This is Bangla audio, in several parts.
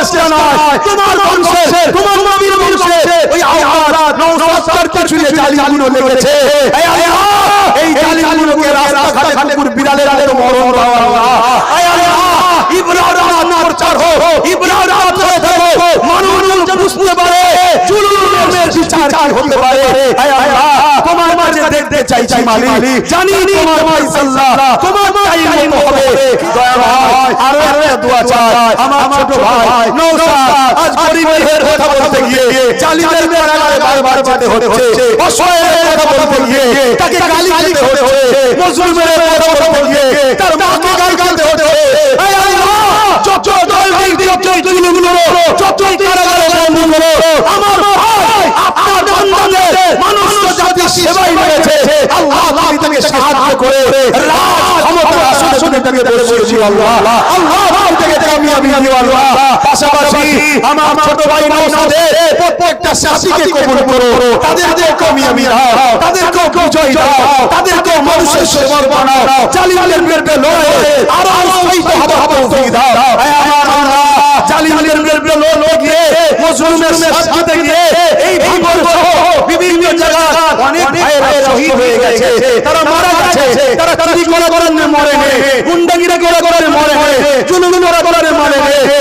চেষ্টা নয়, তোমার বংশের, তোমার নবীর বংশে ওই আওলাদ নওশাদ কিছুতে জালিগুলো লেগেছে। এই আল্লাহ, এই জালিগুলোকে রাস্তাঘাটে কুকুর বিড়ালের আলো মরণ দাও আল্লাহ। এই আল্লাহ, ইব্রাহিম প্রচার হোক, ইব্রাহিম হয়ে থাকো, মানুষ বুঝতে পারে জুলুমের বিচার কি হতে পারে। এই আল্লাহ, তোমার মাঝে দেখতে চাইছি মালিক, জানি তোমার ফয়সালা, তোমার টাইম হবে। দয়া ভাই, আরো একটা দোয়া চাই, আমার ছোট ভাই নওশাদ আজ গরিবের কথা বলতে গিয়ে জালিমের কারাগারে বারবার যেতে হচ্ছে, অসহায়ের কথা বলতে গিয়ে তাকে গালি দিতে হচ্ছে, মজলুমের কথা বলতে গিয়ে তার মাকে গালি দিতে হচ্ছে। এই আল্লাহ, যত দলবিক যত জুলুমগুলো, যত কারাগারে বন্দীগুলো, আমার ভাই আপনার বান্দাদের মানুষ জাতির সেবায় রয়েছে, আল্লাহ তুমি তাকে সাহায্য করে রাজ ক্ষমতার আসনে তাকে বসিয়েছি আল্লাহ। আল্লাহ তুমি তাকে কামিয়াবি দিও আল্লাহ। পাশাপাশি আমার ছোট ভাই নওশাদের প্রত্যেকটা সাথীকে কবুল করো, তাদেরকে কামিয়াবি দাও, তাদেরকে বিজয় দাও, তাদেরকে মানুষের সেবক বানাও, জালিমের বিরুদ্ধে লড়াইয়ে আরো উৎসাহিত হওয়ার তৌফিক দাও। হে আমার আল্লাহ, জালিমের বিরুদ্ধে লড়িয়ে মজলুমের সাথে গিয়ে এই ভাঙর সহ বিভিন্ন জায়গায় অনেক ভাইরা শহীদ হয়ে গেছে, তারা মারা গেছে, তারা চুরি করে মরে নেই, গুন্ডাগিরি করে মরে নেই, জুলুম করে মরে নেই। হে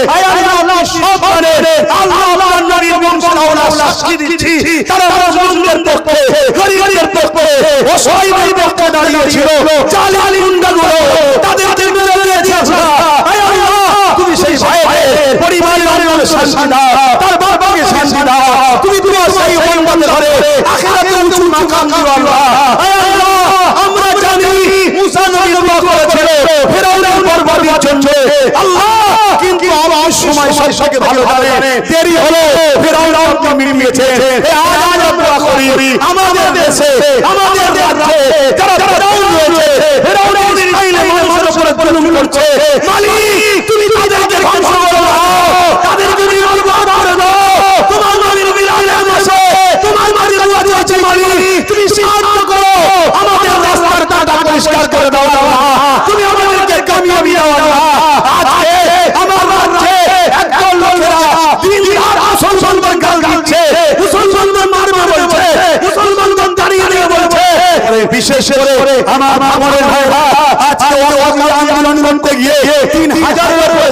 আল্লাহ, সব মানে আল্লাহ আমার নবীর বংশাবলী সাক্ষী দিচ্ছি, তারা মজলুমদের পক্ষে, গরিবদের পক্ষে, অসহায়দের পক্ষে দাঁড়িয়েছিল। জালিম গুন্ডাগুলো তাদেরকে মেরে দিয়েছে। হে আল্লাহ, তুমি সেই ভাইয়ের পরিবারের শান্তি দাও, তার বাবাকে শান্তি দাও, তুমি তোমার সেই উম্মতের ঘরে আখিরাতে উঁচু মাকাম দিও আল্লাহ। হে আল্লাহ, আমরা জানি মুসা নবী দোয়া করেছিল ফিরআউনের বরবাদির জন্য আল্লাহ, কিন্তু আমার সময় সবকে ভালো জানে, দেরি হলো, ফিরআউন আমাকে মিলিয়েছে। হে আজ দোয়া করি আমাদের দেশে, আমাদের রাজ্যে যারা ফিরআউন রয়েছে, ফিরআউনের স্টাইলে মানুষের উপরে জুলুম করছে, মালিক তুমি তাদেরকে ধ্বংস করে দাও, তাদেরকে নির্মূল করে দাও। তোমার নবীর বিলালে আছে, তোমার মাঝে দোয়া চাইছি মালিক, তুমি সাহায্য করো, আমাদের রাস্তার কাঁটা পরিষ্কার করে দাও আল্লাহ, তুমি আমাদেরকে কামিয়াবি দাও আল্লাহ। আজকে আমার রাজ্যে একদল লোকেরা দিন রাত মুসলমানদের গাল দিচ্ছে, মুসলমানদের মারবে বলছে, মুসলমানদের দাঁড়িয়ে দিয়ে বলছে। বিশেষ করে আমার মামনের ভাইরা আজকে আন্দোলন করতে গিয়ে 3000-এর উপরে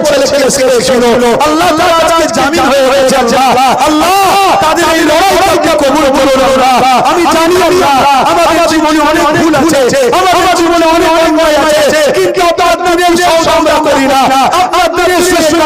ছেলে ছিল, আল্লাহ তাআলা আজকে জামিন হয়েছে আল্লাহ। আল্লাহ তাদের এই লড়াইকে কবুল করুন আল্লাহ। আমি জানি আল্লাহ আমাদের জীবনে অনেক ভুল আছে, আমাদের জীবনে অনেক অন্যায় আছে, কিন্তু আপনার নবীর সওদা আমরা করি না, আপনার নবীর চেষ্টা